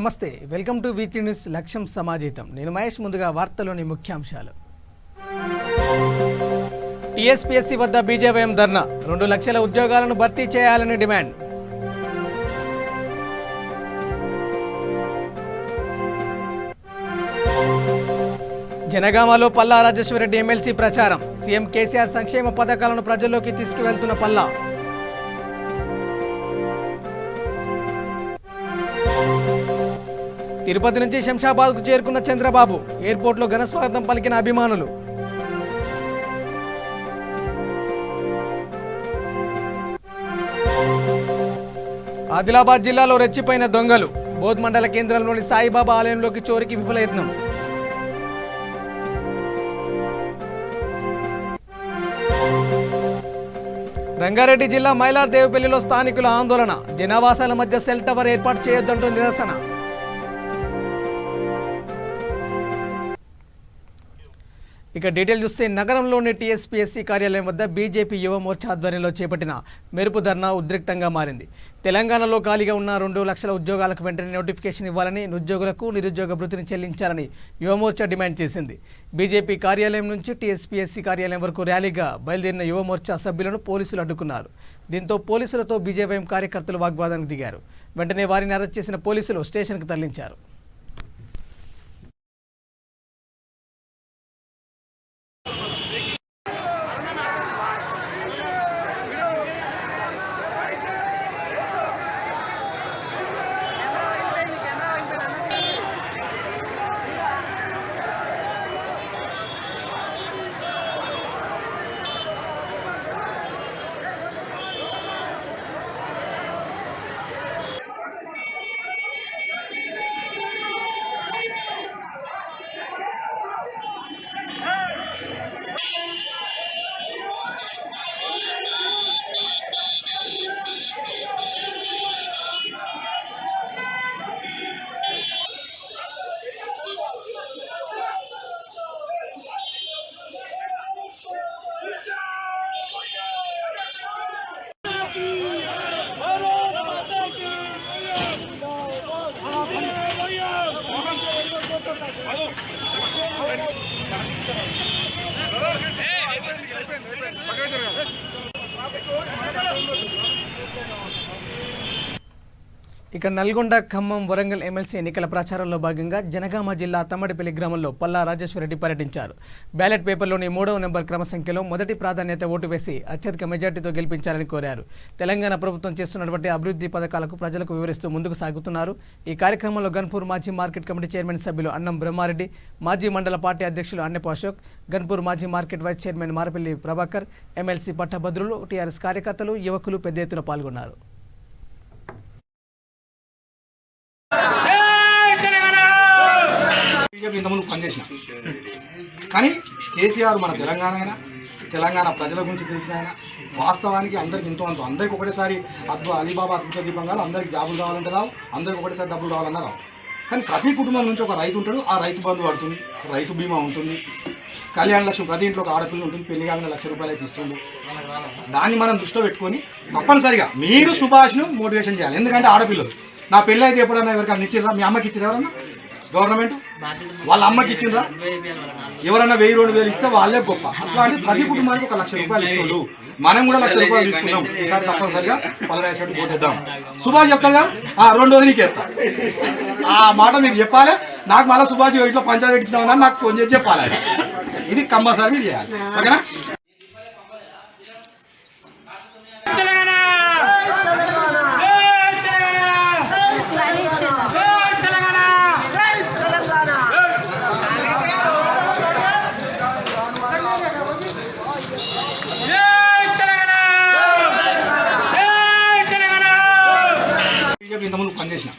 నమస్తే, welcome two weekly news లక్ష్యం సమాజీతం. నేను మహేష్. ముందుగా వార్తలోని ముఖ్యాంశాలు. టీఎస్పీఎస్సీ వద్ద బీజేవైఎం ధర్నా. 2 లక్షల ఉద్యోగాలను భర్తీ చేయాలని డిమాండ్. జనగామలో పల్లా రాజేశ్వరరెడ్డి ఎమ్మెల్సీ ప్రచారం. సీఎం కేసీఆర్ సంక్షేమ పథకాలను ప్రజల్లోకి తీసుకువెళ్తున్న పల్లా. తిరుపతి నుంచి శంషాబాద్కు చేరుకున్న చంద్రబాబు. ఎయిర్పోర్ట్లో ఘన స్వాగతం పలికిన అభిమానులు. ఆదిలాబాద్ జిల్లాలో రెచ్చిపోయిన దొంగలు. బోధ్ మండల కేంద్రంలోని సాయిబాబా ఆలయంలోకి చోరీకి విఫల యత్నం. రంగారెడ్డి జిల్లా మైలార్దేవిపల్లిలో స్థానికుల ఆందోళన. జనావాసాల మధ్య సెల్ టవర్ ఏర్పాటు చేయొద్దంటూ నిరసన. ఇక డీటెయిల్ చూస్తే, నగరంలోని టీఎస్పీఎస్సీ కార్యాలయం వద్ద బీజేపీ యువ మోర్చా ఆధ్వర్యంలో చేపట్టిన మెరుపు ధర్నా ఉద్రిక్తంగా మారింది. తెలంగాణలో ఖాళీగా ఉన్న 2 లక్షల ఉద్యోగాలకు వెంటనే నోటిఫికేషన్ ఇవ్వాలని, ఉద్యోగులకు నిరుద్యోగ భృతిని చెల్లించాలని యువ మోర్చా డిమాండ్ చేసింది. బీజేపీ కార్యాలయం నుంచి టీఎస్పీఎస్సీ కార్యాలయం వరకు ర్యాలీగా బయలుదేరిన యువ మోర్చా సభ్యులను పోలీసులు అడ్డుకున్నారు. దీంతో పోలీసులతో బీజేవైఎం కార్యకర్తలు వాగ్వాదానికి దిగారు. వెంటనే వారిని అరెస్ట్ చేసిన పోలీసులు స్టేషన్కు తరలించారు. ఇక నల్గొండ, ఖమ్మం, వరంగల్ ఎమ్మెల్సీ ఎన్నికల ప్రచారంలో భాగంగా జనగామ జిల్లా తమ్మడిపల్లి గ్రామంలో పల్లా రాజేశ్వరరెడ్డి పర్యటించారు. బ్యాలెట్ పేపర్లోని 3వ నెంబర్ క్రమ సంఖ్యలో మొదటి ప్రాధాన్యత ఓటు వేసి అత్యధిక మెజార్టీతో గెలిపించాలని కోరారు. తెలంగాణ ప్రభుత్వం చేస్తున్నటువంటి అభివృద్ధి పథకాలకు ప్రజలకు వివరిస్తూ ముందుకు సాగుతున్నారు. ఈ కార్యక్రమంలో గన్పూర్ మాజీ మార్కెట్ కమిటీ చైర్మన్ సభ్యులు అన్నం బ్రహ్మారెడ్డి, మాజీ మండల పార్టీ అధ్యక్షులు అన్నెపు అశోక్, గన్పూర్ మాజీ market vice chairman Marapalli Prabhakar, MLC పట్టభద్రులు, టీఆర్ఎస్ కార్యకర్తలు, యువకులు పెద్ద ఎత్తున పాల్గొన్నారు. ఇంతకుముందు పనిచేసిన కానీ కేసీఆర్ మన తెలంగాణ ప్రజల గురించి తెలిసిన ఆయన. వాస్తవానికి అందరికి అందరికి ఒకటేసారి అలీబాబా అద్భుత దీపం కాదు, అందరికి జాబులు కావాలంటే రావు, అందరికి ఒకటేసారి డబ్బులు కావాలన్నా రావు. కానీ ప్రతి కుటుంబం నుంచి ఒక రైతు ఉంటాడు, ఆ రైతు బంధు పడుతుంది, రైతు బీమా ఉంటుంది, కళ్యాణ లక్ష్యం ప్రతి ఇంట్లో ఒక ఆడపిల్ల ఉంటుంది, పెళ్లి కావాలని ₹1,00,000 అయితే ఇస్తుంది. దాన్ని మనం దృష్టిలో పెట్టుకొని తప్పనిసరిగా మీరు సుభాష్ను మోటివేషన్ చేయాలి. ఎందుకంటే ఆడపిల్లలు నా పెళ్ళి అయితే ఎప్పుడన్నా ఎవరికైనా ఇచ్చిర్రా? మీ అమ్మకి ఇచ్చారు ఎవరన్నా? గవర్నమెంట్ వాళ్ళ అమ్మకి ఇచ్చిండ్రా? ఎవరన్నా 1000-2000 ఇస్తే వాళ్ళే గొప్ప. అట్లాంటి ప్రతి కుటుంబానికి ఒక ₹1,00,000 ఇస్తుండ్రు. మనం కూడా ₹1,00,000 తీసుకున్నాం. ఈసారి తప్పనిసరిగా పల్లె పోటేద్దాం. సుభాష్ చెప్తాను కదా, 2 నీకు ఎత్తా. ఆ మాట మీరు చెప్పాలి. నాకు మళ్ళీ సుభాష్ ఇంట్లో పంచాయతీ పెట్టించినామని నాకు ఫోన్ చేసి చెప్పాలి. ఇది కంపల్సరీ చేయాలి. ఓకేనా? ఇంతకుముందు పనిచేసిన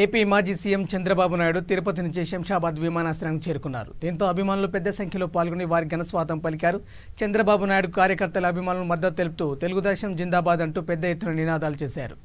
ఏపీ మాజీ సీఎం చంద్రబాబు నాయుడు తిరుపతి నుంచి శంషాబాద్ విమానాశ్రయానికి చేరుకున్నారు. దీంతో అభిమానులు పెద్ద సంఖ్యలో పాల్గొని వారి ఘనస్వాగతం పలికారు. చంద్రబాబు నాయుడు కార్యకర్తల అభిమానులు మద్దతు తెలుపుతూ తెలుగుదేశం జిందాబాద్ అంటూ పెద్ద ఎత్తున నినాదాలు చేశారు.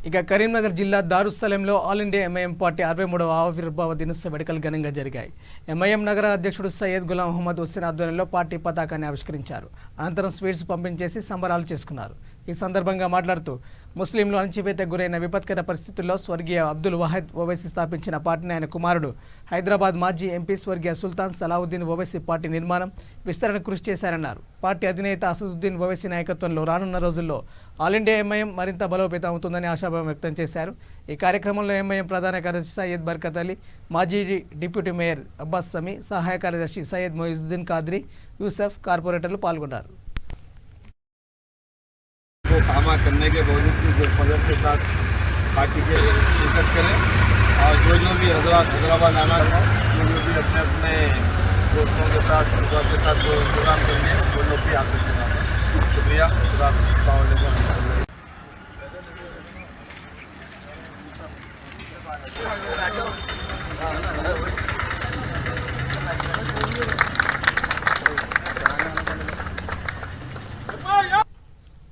ఇక కరీంనగర్ జిల్లా దారుస్థలంలో ఆల్ ఇండియా ఎంఐఎం పార్టీ 63వ ఆవిర్భావ దినోత్సవ వేడుకలు ఘనంగా జరిగాయి. ఎంఐఎం నగర అధ్యక్షుడు సయ్యద్ గులాం మహమ్మద్ హుస్సేన్ ఆధ్వర్యంలో పార్టీ పతాకాన్ని ఆవిష్కరించారు. అనంతరం స్వీట్స్ పంపించేసి సంబరాలు చేసుకున్నారు. ఈ సందర్భంగా మాట్లాడుతూ ముస్లింలు అణచివేతకు గురైన విపత్కర పరిస్థితుల్లో స్వర్గీయ అబ్దుల్ వాహిద్ ఓవైసీ స్థాపించిన పార్టీని ఆయన కుమారుడు హైదరాబాద్ మాజీ ఎంపీ స్వర్గీయ సుల్తాన్ సలావుద్దీన్ ఓవైసీ పార్టీ నిర్మాణం విస్తరణ కృషి చేశారన్నారు. పార్టీ అధినేత అసదుద్దీన్ ఓవైసీ నాయకత్వంలో రానున్న రోజుల్లో ఆల్ ఇండియా ఎంఐఎం మరింత బలోపేతం అవుతుందని ఆశాభావం వ్యక్తం చేశారు. ఈ కార్యక్రమంలో ఎంఐఎం ప్రధాన కార్యదర్శి సయ్యద్ బర్కత్ అలీ, మాజీ డిప్యూటీ మేయర్ అబ్బాస్ సమీ, సహాయ కార్యదర్శి సయ్యద్ మొయిజుద్దీన్ కాద్రీ, యూసఫ్, కార్పొరేటర్లు పాల్గొన్నారు. कामा करने के बावजूद भी जो फजर के साथ पार्टी के शिरकत करें और जो भी हैदराबाद आना है जो भी अपने अपने दोस्तों के साथ परिवार के साथ जो प्रोग्राम करने हैं वो लोग भी आ सकते हैं. शुक्रिया.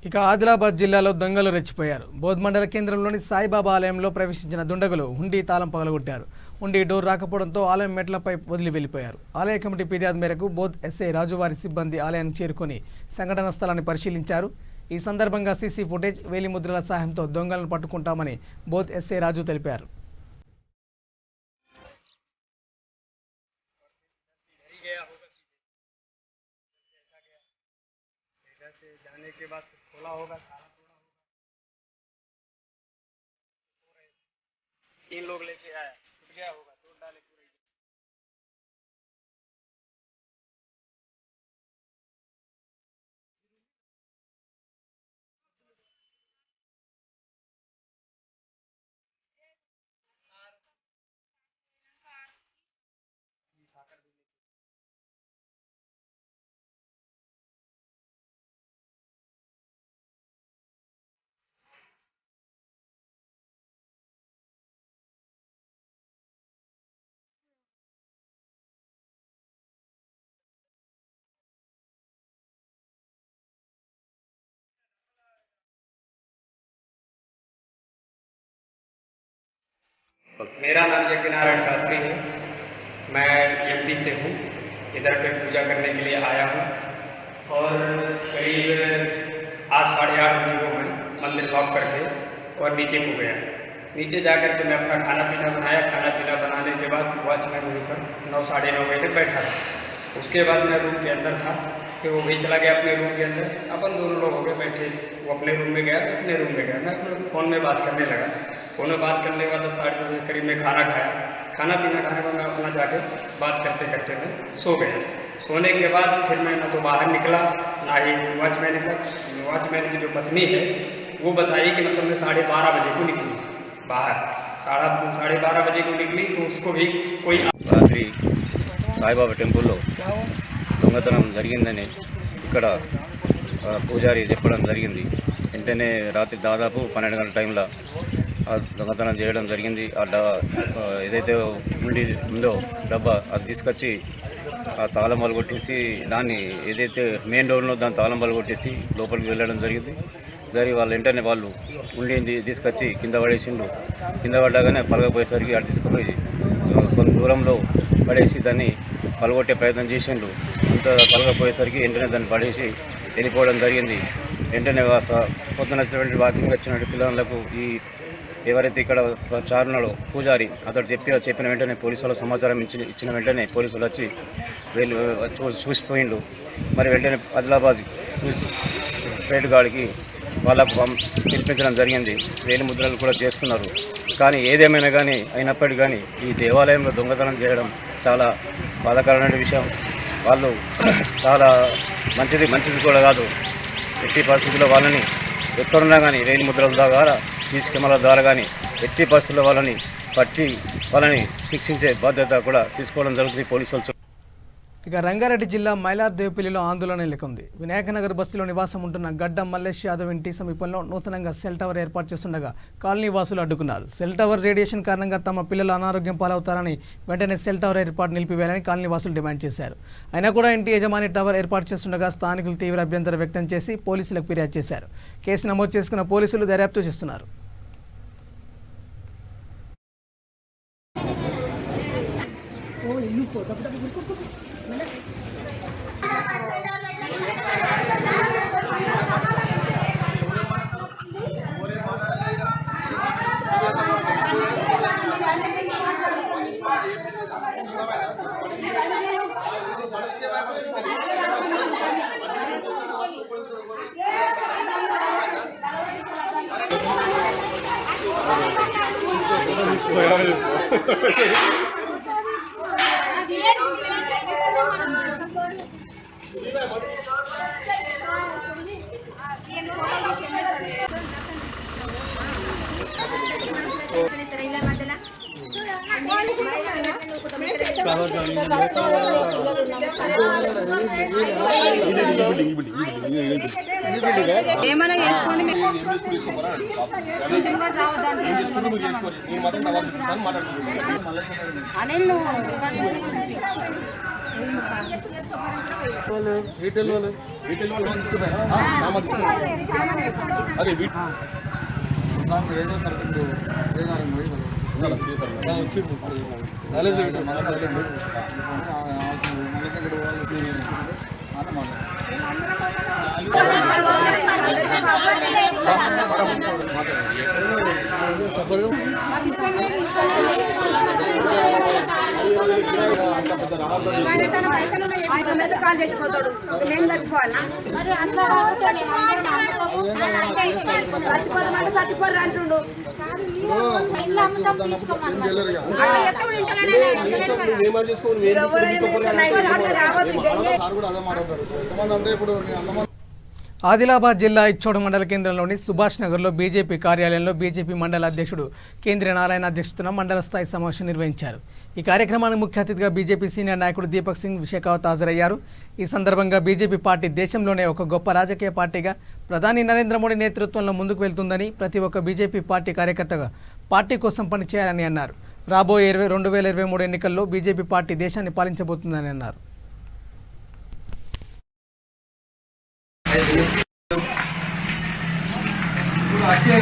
ఇక ఆదిలాబాద్ జిల్లాలో దొంగలు రెచ్చిపోయారు. బోధ్ మండల కేంద్రంలోని సాయిబాబా ఆలయంలో ప్రవేశించిన దుండగులు హుండీ తాళం పగలగొట్టారు. హుండీ డోర్ రాకపోవడంతో ఆలయం మెట్లపై వదిలి వెళ్లిపోయారు. ఆలయ కమిటీ ఫిర్యాదు మేరకు బోధ్ ఎస్ఐ రాజువారి సిబ్బంది ఆలయాన్ని చేరుకొని సంఘటన స్థలాన్ని పరిశీలించారు. ఈ సందర్భంగా సీసీ ఫుటేజ్, వేలిముద్రల సహాయంతో దొంగలను పట్టుకుంటామని బోధ్ ఎస్ఐ రాజు తెలిపారు. जाने के बाद खोला होगा, ताला तोड़ा होगा. 3 लोग लेके आया, टूट गया होगा, तोड़ डाले पूरे. मेरा नाम यज्ञ नारायण शास्त्री है. मैं एमपी से हूँ. इधर पे पूजा करने के लिए आया हूँ और करीब 8 साढ़े 8 बजे को मैं मंदिर लॉक करके और नीचे को गया. नीचे जाकर के मैं अपना खाना पीना बनाया. खाना पीना बनाने के बाद वॉचमैन वहीं पर 9 साढ़े 9 बजे तक बैठा था. उसके बाद मैं रूम के अंदर था, फिर वो भी चला गया अपने रूम के अंदर. अपन दोनों लोग हो गए बैठे. वो अपने रूम में गया, मैं अपने रूम में गया. मैं अपने फ़ोन में बात करने लगा. फ़ोन में बात करने के बाद 10 साढ़े 10 बजे करीब में खाना खाया. खाना पीना खाने के बाद मैं अपना जाके बात करते करते मैं सो गया. सोने के बाद फिर मैं ना तो बाहर निकला ना ही वॉचमैन की जो पत्नी है वो बताई कि मतलब मैं 12:30 बजे को निकली बाहर. 12:30 बजे को निकली तो उसको भी कोई సాయిబాబా టెంపుల్లో దొంగతనం జరిగిందని ఇక్కడ పూజారి చెప్పడం జరిగింది. వెంటనే రాత్రి దాదాపు 12 గంటల టైంలో దొంగతనం చేయడం జరిగింది. ఏదైతే ఉందో డబ్బా అది తీసుకొచ్చి ఆ తాళం పగలగొట్టేసి దాన్ని ఏదైతే మెయిన్ డోర్లో దాని తాళం పగలగొట్టేసి లోపలికి వెళ్ళడం జరిగింది. వాళ్ళు వెంటనే వాళ్ళు ఉండి తీసుకొచ్చి కింద పడేసిండు. కింద పడ్డాగానే పలగపోయేసరికి అటు తీసుకుపోయి కొంత దూరంలో పడేసి దాన్ని పలగొట్టే ప్రయత్నం చేసిండు. అంత పలగపోయేసరికి వెంటనే దాన్ని పడేసి వెళ్ళిపోవడం జరిగింది. వెంటనే పొద్దున వచ్చినటువంటి వాకింగ్ వచ్చినటువంటి పిల్లలకు ఎవరైతే ఇక్కడ చారున్నాడో పూజారి అతడు చెప్పిన వెంటనే పోలీసు వాళ్ళ సమాచారం ఇచ్చిన వెంటనే పోలీసులు వచ్చి చూసిపోయిండు. మరి వెంటనే ఆదిలాబాద్ స్టేట్ గార్డ్కి వాళ్ళకు పిలిపించడం జరిగింది. వేలి ముద్రలు కూడా చేస్తున్నారు. కానీ ఏదేమైనా కానీ అయినప్పటికీ కానీ ఈ దేవాలయంలో దొంగతనం చేయడం చాలా బాధాకరమైన విషయం. వాళ్ళు చాలా మంచిది కూడా కాదు. ఎట్టి పరిస్థితుల్లో వాళ్ళని ఎక్కడున్నా కానీ వేలి ముద్రల ద్వారా సీసీ కెమెరాల ద్వారా కానీ ఎట్టి పరిస్థితుల్లో వాళ్ళని పట్టి వాళ్ళని శిక్షించే బాధ్యత కూడా తీసుకోవడం జరుగుతుంది పోలీసులు. ఇక రంగారెడ్డి జిల్లా మైలార్దేవిపల్లిలో ఆందోళన నెలకొంది. వినాయకనగర్ బస్తీలో నివాసం ఉంటున్న గడ్డం మల్లేష్ యాదవ్ ఇంటి సమీపంలో నూతనంగా సెల్ టవర్ ఏర్పాటు చేస్తుండగా కాలనీ వాసులు అడ్డుకున్నారు. సెల్ టవర్ రేడియేషన్ కారణంగా తమ పిల్లలు అనారోగ్యం పాలవుతారని వెంటనే సెల్ టవర్ ఏర్పాటు నిలిపివేయాలని కాలనీ వాసులు డిమాండ్ చేశారు. అయినా కూడా ఇంటి యజమాని టవర్ ఏర్పాటు చేస్తుండగా స్థానికులు తీవ్ర అభ్యంతరం వ్యక్తం చేసి పోలీసులకు ఫిర్యాదు చేశారు. కేసు నమోదు చేసుకున్న పోలీసులు దర్యాప్తు చేస్తున్నారు. ఏమైనా చేసుకోండి. అనిల్ తన పైసలు కాల్ చేసిపోతాడు. మేము చచ్చిపోవాలా? చచ్చిపోదామంటే చచ్చిపోరు అంటుండు. ఆదిలాబాద్ జిల్లా ఇచ్చోడు మండల కేంద్రంలోని సుభాష్ నగర్లో బీజేపీ కార్యాలయంలో బీజేపీ మండల అధ్యక్షుడు కేంద్ర నారాయణ అధ్యక్షతన మండల స్థాయి సమావేశం నిర్వహించారు. ఈ కార్యక్రమానికి ముఖ్య అతిథిగా బీజేపీ సీనియర్ నాయకుడు దీపక్ సింగ్ షెకావత్ హాజరయ్యారు. ఈ సందర్భంగా బీజేపీ పార్టీ దేశంలోనే ఒక గొప్ప రాజకీయ పార్టీగా ప్రధాని నరేంద్ర మోడీ నేతృత్వంలో ముందుకు వెళ్తుందని, ప్రతి ఒక్క బీజేపీ పార్టీ కార్యకర్తగా పార్టీ కోసం పనిచేయాలని అన్నారు. రాబోయే 2023 ఎన్నికల్లో బీజేపీ పార్టీ దేశాన్ని పాలించబోతుందని అన్నారు. వచ్చే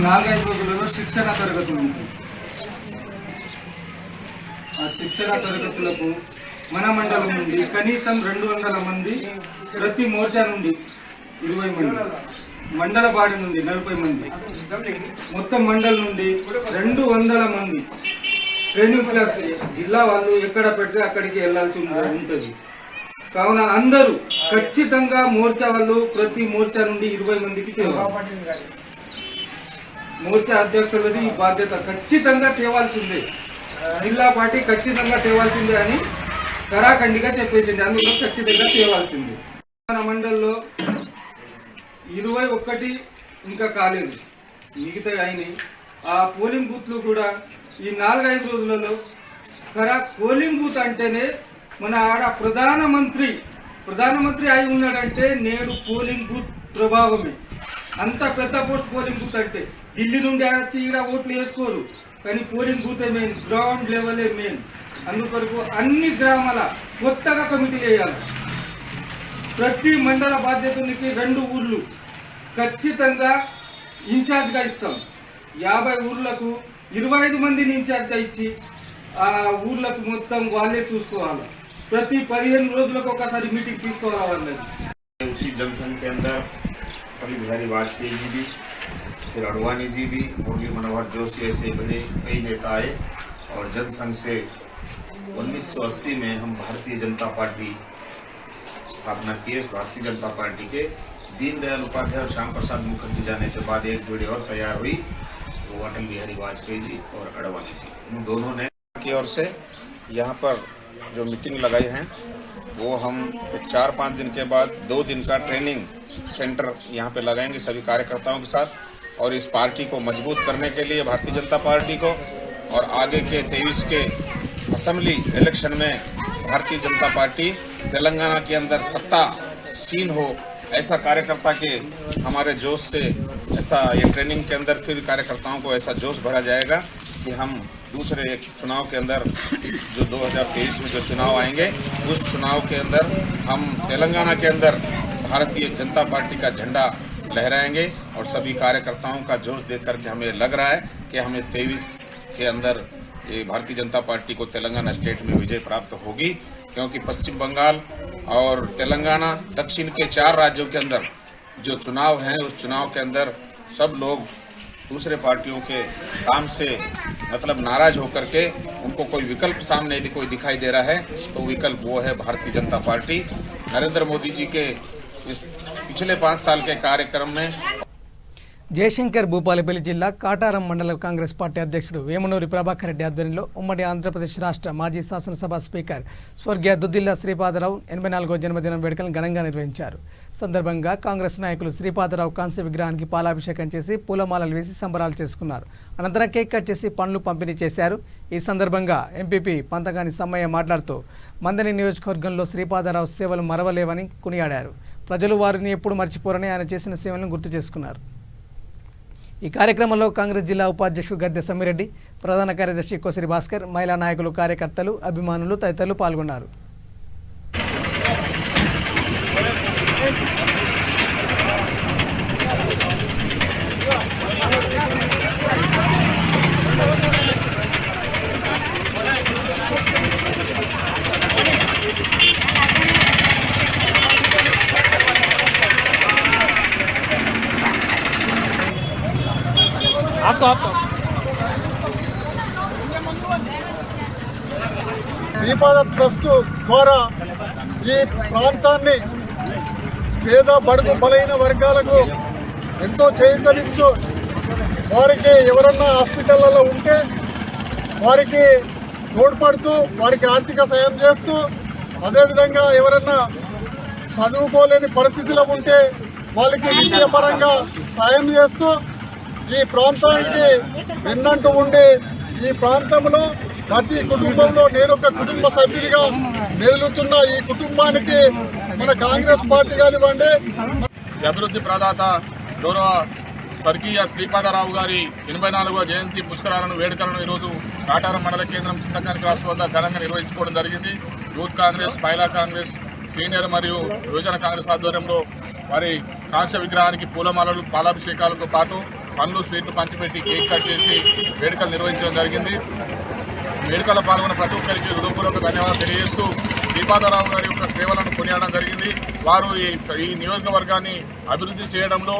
4-5 రోజులలో శిక్షణ తరగతి ఉంటుంది. ఆ శిక్షణ తరగతులకు మన మండలం నుండి కనీసం 200 మంది, ప్రతి మోర్చా నుండి 20 మంది, మండల బాడి నుండి 40 మంది, మొత్తం మండలం నుండి 200 మంది ట్రైనింగ్ క్లాస్ జిల్లా వాళ్ళు ఎక్కడ పెడితే అక్కడికి వెళ్లాల్సి ఉంటుంది. కావున అందరూ ఖచ్చితంగా మోర్చా వాళ్ళు ప్రతి మోర్చా నుండి 20 మందికి తేవాలి. మోర్చా అధ్యక్షులది ఈ బాధ్యత ఖచ్చితంగా తేవాల్సిందే. జిల్లా పార్టీ ఖచ్చితంగా తేవాల్సిందే అని కరాఖండిగా చెప్పేసింది. అందులో ఖచ్చితంగా తేవాల్సిందే. మన మండల్లో 21 ఇంకా కాలేదు, మిగతా అయినాయి. ఆ పోలింగ్ బూత్లు కూడా ఈ 4-5 రోజులలో పోలింగ్ బూత్ అంటేనే మన ఆడ ప్రధానమంత్రి అయి ఉన్నాడంటే నేడు పోలింగ్ బూత్ ప్రభావమే. అంత పెద్ద పోస్ట్ పోలింగ్ బూత్ అంటే ఢిల్లీ నుండి వచ్చి ఈడ ఓట్లు వేసుకోరు, కానీ పోలింగ్ బూత్ మెయిన్, గ్రౌండ్ లెవెలే మెయిన్. అందుకొరకు అన్ని గ్రామాల కొత్తగా కమిటీలు వేయాలి. ప్రతి మండల బాధ్యతలకి 2 ఊర్లు ఖచ్చితంగా ఇన్ఛార్జ్గా ఇస్తాం. 50 ఊర్లకు 25 మందిని ఇన్ఛార్జ్గా ఇచ్చి ఆ ఊర్లకు మొత్తం వాళ్ళే చూసుకోవాలి. ప్రతి 15 రోజులకు ఒకసారి మీటింగ్ తీసుకోవాలి. उसी जनसंघ के अंदर अटल बिहारी वाजपेयी जी भी, फिर अडवाणी जी भी, मुरली मनोहर जोशी, ऐसे बड़े कई नेता आए और जनसंघ से 1980 में हम भारतीय जनता पार्टी स्थापना किए. इस भारतीय जनता पार्टी के दीनदयाल उपाध्याय और श्याम प्रसाद मुखर्जी जाने के बाद एक जोड़ी और तैयार हुई, वो अटल बिहारी वाजपेयी जी और अडवाणी जी. उन दोनों ने की ओर से यहाँ पर जो मीटिंग लगाई है वो हम 4-5 दिन के बाद 2 दिन का ट्रेनिंग सेंटर यहाँ पे लगाएंगे सभी कार्यकर्ताओं के साथ, और इस पार्टी को मजबूत करने के लिए भारतीय जनता पार्टी को, और आगे के 23 के असेंबली इलेक्शन में भारतीय जनता पार्टी तेलंगाना के अंदर सत्ता सीन हो, ऐसा कार्यकर्ता के हमारे जोश से, ऐसा ये ट्रेनिंग के अंदर फिर कार्यकर्ताओं को ऐसा जोश भरा जाएगा कि हम दूसरे एक चुनाव के अंदर जो 2023 में जो चुनाव आएंगे उस चुनाव के अंदर हम तेलंगाना के अंदर भारतीय जनता पार्टी का झंडा लहराएंगे. और सभी कार्यकर्ताओं का जोश देख करके हमें लग रहा है कि हमें 23 के अंदर ये भारतीय जनता पार्टी को तेलंगाना स्टेट में विजय प्राप्त होगी, क्योंकि पश्चिम बंगाल और तेलंगाना दक्षिण के 4 राज्यों के अंदर जो चुनाव हैं उस चुनाव के अंदर सब लोग दूसरे पार्टियों के काम से मतलब नाराज होकर के उनको कोई विकल्प सामने यदि कोई दिखाई दे रहा है तो विकल्प वो है भारतीय जनता पार्टी. नरेंद्र मोदी जी के इस पिछले 5 साल के कार्यक्रम में జయశంకర్ భూపాలపల్లి జిల్లా కాటారం మండల కాంగ్రెస్ పార్టీ అధ్యక్షుడు వేమునూరి ప్రభాకర్ రెడ్డి ఆధ్వర్యంలో ఉమ్మడి ఆంధ్రప్రదేశ్ రాష్ట్ర మాజీ శాసనసభ స్పీకర్ స్వర్గీయ దుద్దిల్ల శ్రీపాదరావు 84వ జన్మదిన వేడుకలను ఘనంగా నిర్వహించారు. సందర్భంగా కాంగ్రెస్ నాయకులు శ్రీపాదరావు కాంస్య విగ్రహానికి పాలాభిషేకం చేసి పూలమాలలు వేసి సంబరాలు చేసుకున్నారు. అనంతరం కేక్ కట్ చేసి పండ్లు పంపిణీ చేశారు. ఈ సందర్భంగా ఎంపీపీ పంతగాని సమ్మయ్య మాట్లాడుతూ మందని నియోజకవర్గంలో శ్రీపాదరావు సేవలు మరవలేవని కొనియాడారు. ప్రజలు వారిని ఎప్పుడు మర్చిపోరని ఆయన చేసిన సేవలను గుర్తు చేసుకున్నారు. ఈ కార్యక్రమంలో కాంగ్రెస్ జిల్లా ఉపాధ్యక్షుడు గద్దె సమ్మిరెడ్డి, ప్రధాన కార్యదర్శి కోసిరి భాస్కర్, మహిళా నాయకులు, కార్యకర్తలు, అభిమానులు తదితరులు పాల్గొన్నారు. శ్రీపాద ట్రస్ట్ ద్వారా ఈ ప్రాంతాన్ని పేద బడుగు బలైన వర్గాలకు ఎంతో చేయించవచ్చు. వారికి ఎవరన్నా హాస్పిటళ్లలో ఉంటే వారికి తోడ్పడుతూ వారికి ఆర్థిక సాయం చేస్తూ, అదేవిధంగా ఎవరన్నా చదువుకోలేని పరిస్థితిలో ఉంటే వాళ్ళకి విద్యాపరంగా సాయం చేస్తూ ఈ ప్రాంతానికి వెన్నంటూ ఉండి ఈ ప్రాంతంలో ప్రతి కుటుంబంలో నేను ఒక కుటుంబ సభ్యుడిగా మెదులుతున్న ఈ కుటుంబానికి మన కాంగ్రెస్ పార్టీ కానివ్వండి, అభివృద్ధి ప్రదాత గౌరవ స్వర్గీయ శ్రీపాదరావు గారి 84వ జయంతి పుష్కరాలను వేడుకలను ఈరోజు కాటారం మండల కేంద్రం చింతకాని క్రాస్ వద్ద ఘనంగా నిర్వహించుకోవడం జరిగింది. యూత్ కాంగ్రెస్, మహిళా కాంగ్రెస్, సీనియర్ మరియు యువజన కాంగ్రెస్ ఆధ్వర్యంలో వారి కాంస్య విగ్రహానికి పూలమాలలు, పాలాభిషేకాలతో పాటు పండ్లు, స్వీట్లు పంచిపెట్టి కేక్ కట్ చేసి వేడుకలు నిర్వహించడం జరిగింది. వేడుకల్లో పాల్గొన్న ప్రతి ఒక్కరికి హృదయపూర్వక ధన్యవాదాలు తెలియజేస్తూ శ్రీపాదరావు గారి యొక్క సేవలను కొనియాడడం జరిగింది. వారు ఈ నియోజకవర్గాన్ని అభివృద్ధి చేయడంలో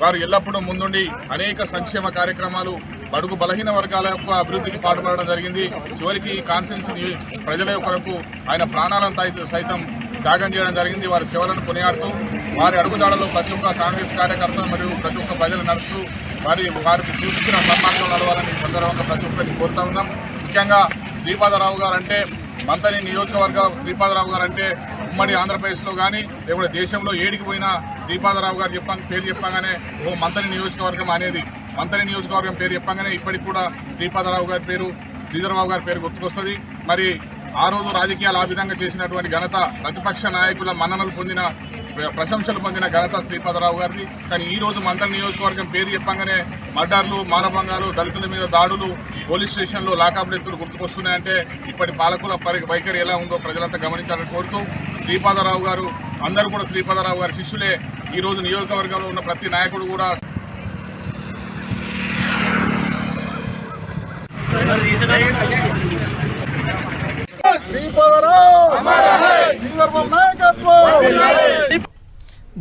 వారు ఎల్లప్పుడూ ముందుండి అనేక సంక్షేమ కార్యక్రమాలు, బడుగు బలహీన వర్గాల యొక్క అభివృద్ధికి పాటుపడడం జరిగింది. చివరికి కాన్స్టిట్యున్సీ ప్రజల కొరకు ఆయన ప్రాణాలను సైతం త్యాగం చేయడం జరిగింది. వారి సేవలను కొనియాడుతూ వారి అడుగుదాడలో ప్రతి ఒక్క కాంగ్రెస్ కార్యకర్త మరియు ప్రతి ఒక్క ప్రజలు నడుస్తూ వారికి చూపించిన సన్మార్గం నడవాలని సందర్భంగా ప్రతి ఒక్కరికి కోరుతా ఉన్నాం. ముఖ్యంగా శ్రీపాదరావు గారు అంటే మంతని నియోజకవర్గ శ్రీపాదరావు గారు అంటే ఉమ్మడి ఆంధ్రప్రదేశ్లో కానీ లేకపోతే దేశంలో ఏడికి పోయినా శ్రీపాదరావు గారు పేరు చెప్పగానే ఓ మంతని నియోజకవర్గం అనేది, మంతని నియోజకవర్గం పేరు చెప్పగానే ఇప్పటికి కూడా శ్రీపాదరావు గారి పేరు, శ్రీధరరావు గారి పేరు గుర్తుకొస్తుంది. మరి ఆ రోజు రాజకీయాలు ఆ విధంగా చేసినటువంటి ఘనత, ప్రతిపక్ష నాయకుల మన్ననలు పొందిన, ప్రశంసలు పొందిన ఘనత శ్రీపాదరావు గారిది. కానీ ఈరోజు మందల్ నియోజకవర్గం పేరు చెప్పంగానే మర్డర్లు, మానభంగాలు, దళితుల మీద దాడులు, పోలీస్ స్టేషన్లో లాకప్ డెత్తులు గుర్తుకొస్తున్నాయంటే ఇప్పటి పాలకుల వైఖరి ఎలా ఉందో ప్రజలంతా గమనించాలని కోరుతూ, శ్రీపాదరావు గారు అందరూ కూడా శ్రీపాదరావు గారి శిష్యులే. ఈరోజు నియోజకవర్గంలో ఉన్న ప్రతి నాయకుడు కూడా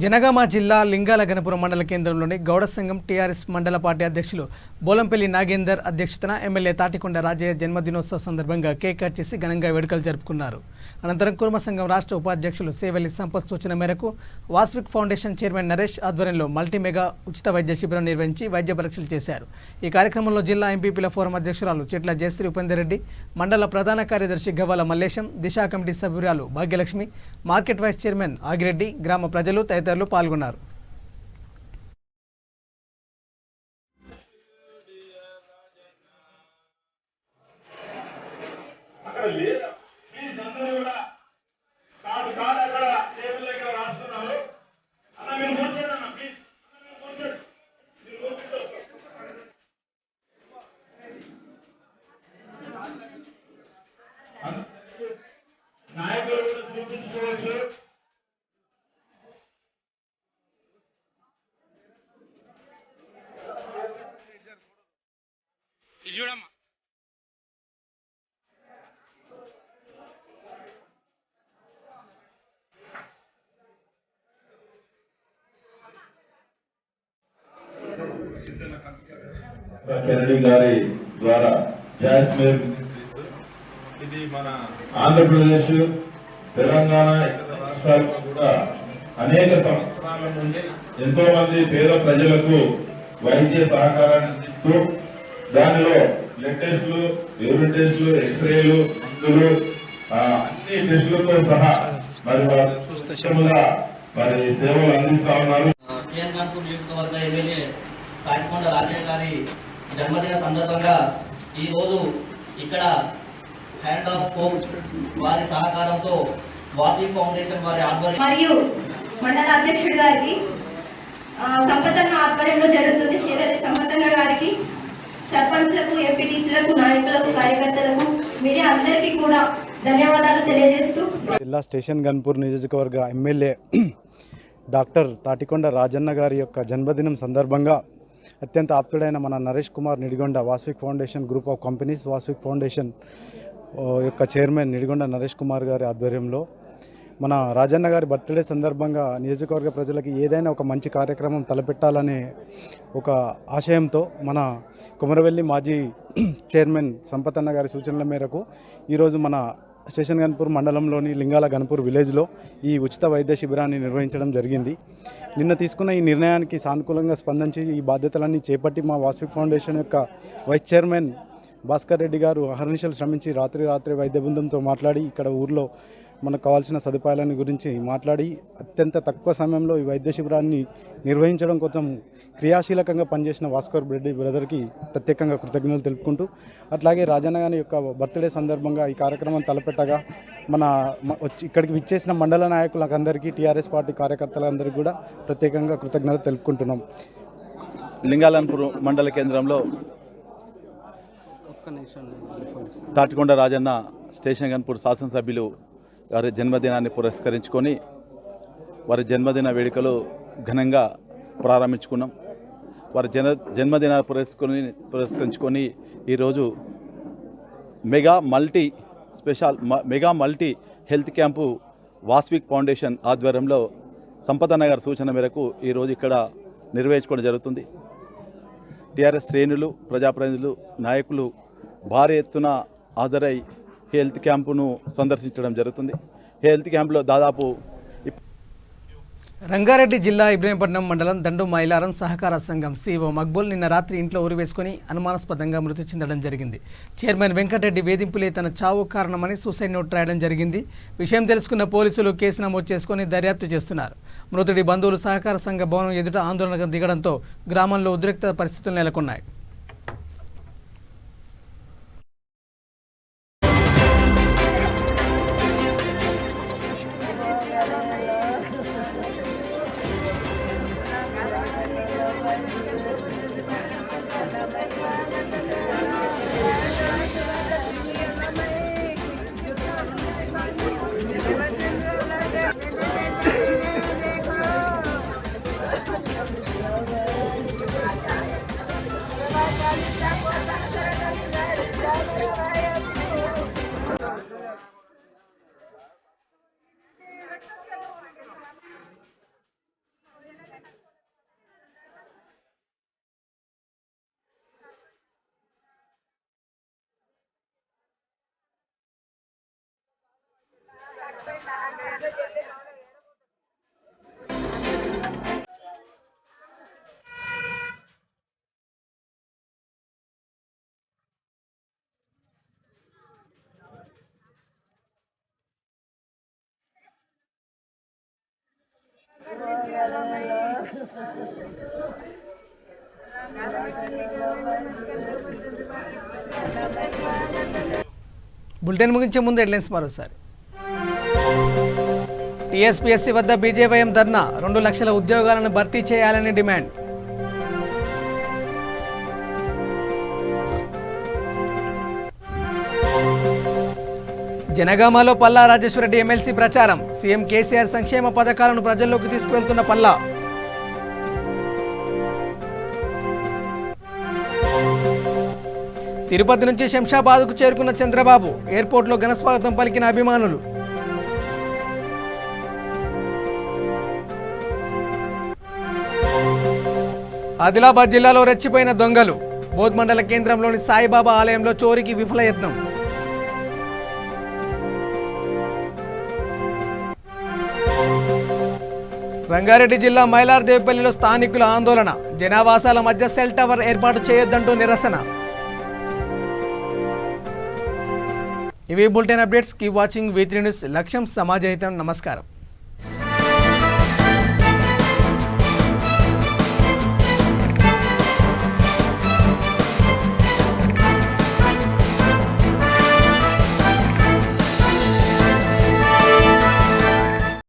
జనగామ జిల్లా లింగాల గణపురం మండల కేంద్రంలోని గౌడ సంఘం టీఆర్ఎస్ మండల పార్టీ అధ్యక్షులు బోలంపల్లి నాగేందర్ అధ్యక్షతన ఎమ్మెల్యే తాటికొండ రాజయ్య జన్మదినోత్సవ సందర్భంగా కేక్ కట్ చేసి ఘనంగా వేడుకలు జరుపుకున్నారు. అనంతరం కుర్మ సంఘం రాష్ట్ర ఉపాధ్యక్షులు సేవల్లి సంపత్ సూచన మేరకు వాస్విక్ ఫౌండేషన్ చైర్మన్ నరేష్ ఆధ్వర్యంలో మల్టీమెగా ఉచిత వైద్య శిబిరం నిర్వహించి వైద్య పరీక్షలు చేశారు. ఈ కార్యక్రమంలో జిల్లా ఎంపీపీల ఫోరం అధ్యక్షురాలు చెట్ల జయశ్రీ ఉపేందర్ రెడ్డి, మండల ప్రధాన కార్యదర్శి గవ్వాల మల్లేశం, దిశా కమిటీ సభ్యురాలు Bhagyalakshmi, market vice chairman Agireddy, గ్రామ ప్రజలు తదితరులు పాల్గొన్నారు. కెనడీ గారి ద్వారా కాశ్మీర్, ఇది మన ఆంధ్రప్రదేశ్, తెలంగాణ ఇతర రాష్ట్రాల్లో కూడా అనేక సంవత్సరాల నుండి ఎంతో మంది పేద ప్రజలకు వైద్య సహకారాన్ని అందిస్తూ దానిలో బ్లడ్ టెస్టులు, యూరిన్ టెస్టులు, ఎక్స్రేలు, మందులు, అన్ని టెస్టులతో సహా మరి మరి సేవలు అందిస్తా ఉన్నారు. నియోజకవర్గ ఎమ్మెల్యే తాటికొండ రాజయ్య గారి జన్మదిన సందర్భంగా ఈరోజు ఇక్కడ హ్యాండ్ ఆఫ్ హోప్ వారి సహకారంతో వాసవి ఫౌండేషన్ వారి ఆధ్వర్యం మరియు మండల అధ్యక్షుడు గారికి సంపతన్న ఆధ్వర్యంలో జరుగుతుంది. శ్రీవల్లి సంపతన్న గారికి, సర్పంచ్లకు, ఎంపీటీసీలకు, నాయకులకు, కార్యకర్తలకు, మీడియా అందరికీ కూడా ధన్యవాదాలు తెలియజేస్తూ జిల్లా స్టేషన్ గన్పూర్ నియోజకవర్గ ఎమ్మెల్యే డాక్టర్ తాటికొండ రాజన్న గారి యొక్క జన్మదినం సందర్భంగా అత్యంత ఆప్తుడైన మన Naresh Kumar Nidigonda, Vasvik foundation group of companies, Vasvik foundation యొక్క చైర్మన్ నిడిగొండ నరేష్ కుమార్ గారి ఆధ్వర్యంలో మన రాజన్న గారి బర్త్డే సందర్భంగా నియోజకవర్గ ప్రజలకి ఏదైనా ఒక మంచి కార్యక్రమం తలపెట్టాలనే ఒక ఆశయంతో మన కొమరవెల్లి మాజీ చైర్మన్ సంపతన్న గారి సూచనల మేరకు ఈరోజు మన స్టేషన్ గన్పూర్ మండలంలోని లింగాల గన్పూర్ విలేజ్లో ఈ ఉచిత వైద్య శిబిరాన్ని నిర్వహించడం జరిగింది. నిన్న తీసుకున్న ఈ నిర్ణయానికి సానుకూలంగా స్పందించి ఈ బాధ్యతలన్నీ చేపట్టి మా వాస్విక్ ఫౌండేషన్ యొక్క వైస్ చైర్మన్ భాస్కర్ రెడ్డి గారు అహర్నిశలు శ్రమించి రాత్రి వైద్య బృందంతో మాట్లాడి ఇక్కడ ఊర్లో మనకు కావాల్సిన సదుపాయాలని గురించి మాట్లాడి అత్యంత తక్కువ సమయంలో ఈ వైద్య శిబిరాన్ని నిర్వహించడం కోసం క్రియాశీలకంగా పనిచేసిన భాస్కర్ రెడ్డి బ్రదర్కి ప్రత్యేకంగా కృతజ్ఞతలు తెలుపుకుంటూ, అట్లాగే రాజన్న గారి యొక్క బర్త్డే సందర్భంగా ఈ కార్యక్రమం తలపెట్టగా మన ఇక్కడికి విచ్చేసిన మండల నాయకులందరికీ, టీఆర్ఎస్ పార్టీ కార్యకర్తలందరికీ కూడా ప్రత్యేకంగా కృతజ్ఞతలు తెలుపుకుంటున్నాం. లింగాలన్పూర్ మండల కేంద్రంలో తాటికొండ రాజన్న స్టేషన్ గన్పూర్ శాసనసభ్యులు వారి జన్మదినాన్ని పురస్కరించుకొని వారి జన్మదిన వేడుకలు ఘనంగా ప్రారంభించుకున్నాం. వారి జన్మదినాన్ని పురస్కరించుకొని ఈరోజు mega multi health camp వాస్విక్ foundation ఆధ్వర్యంలో సంపతన్న గారి సూచన మేరకు ఈరోజు ఇక్కడ నిర్వహించుకోవడం జరుగుతుంది. టీఆర్ఎస్ శ్రేణులు, ప్రజాప్రతినిధులు, నాయకులు భారీ ఎత్తున హాజరై హెల్త్ క్యాంపును సందర్శించడం జరుగుతుంది. హెల్త్ క్యాంపులో దాదాపు రంగారెడ్డి జిల్లా ఇబ్రహీంపట్నం మండలం దండు మైలారం సహకార సంఘం సీఓ మక్బూల్ నిన్న రాత్రి ఇంట్లో ఉరివేసుకుని అనుమానాస్పదంగా మృతి చెందడం జరిగింది. చైర్మన్ వెంకటరెడ్డి వేధింపులే తన చావు కారణమని సూసైడ్ నోట్ రాయడం జరిగింది. విషయం తెలుసుకున్న పోలీసులు కేసు నమోదు చేసుకుని దర్యాప్తు చేస్తున్నారు. మృతుడి బంధువులు సహకార సంఘ భవనం ఎదుట ఆందోళనకు దిగడంతో గ్రామంలో ఉద్రిక్త పరిస్థితులు నెలకొన్నాయి. బులెటిన్ ముగించే ముందు హెడ్లైన్స్ మరోసారి. టీఎస్పీఎస్సీ వద్ద బీజేవైఎం ధర్నా, 2 లక్షల ఉద్యోగాలను భర్తీ చేయాలని డిమాండ్. జనగామలో పల్లా రాజేశ్వరరెడ్డి ఎమ్మెల్సీ ప్రచారం, సీఎం కేసీఆర్ సంక్షేమ పథకాలను ప్రజల్లోకి తీసుకువెళ్తున్న పల్లా. తిరుపతి నుంచి శంషాబాద్కు చేరుకున్న చంద్రబాబు, ఎయిర్పోర్ట్లో ఘనస్వాగతం పలికిన అభిమానులు. ఆదిలాబాద్ జిల్లాలో రెచ్చిపోయిన దొంగలు, బోధ్ మండల కేంద్రంలోని సాయిబాబా ఆలయంలో చోరీకి విఫల యత్నం. రంగారెడ్డి జిల్లా మైలార్దేవిపల్లిలో స్థానికుల ఆందోళన, జనావాసాల మధ్య సెల్ టవర్ ఏర్పాటు చేయొద్దంటూ నిరసన. ఇవి bulletin updates. Keep watching V3 news. లక్ష్యం సమాజహితం. నమస్కారం.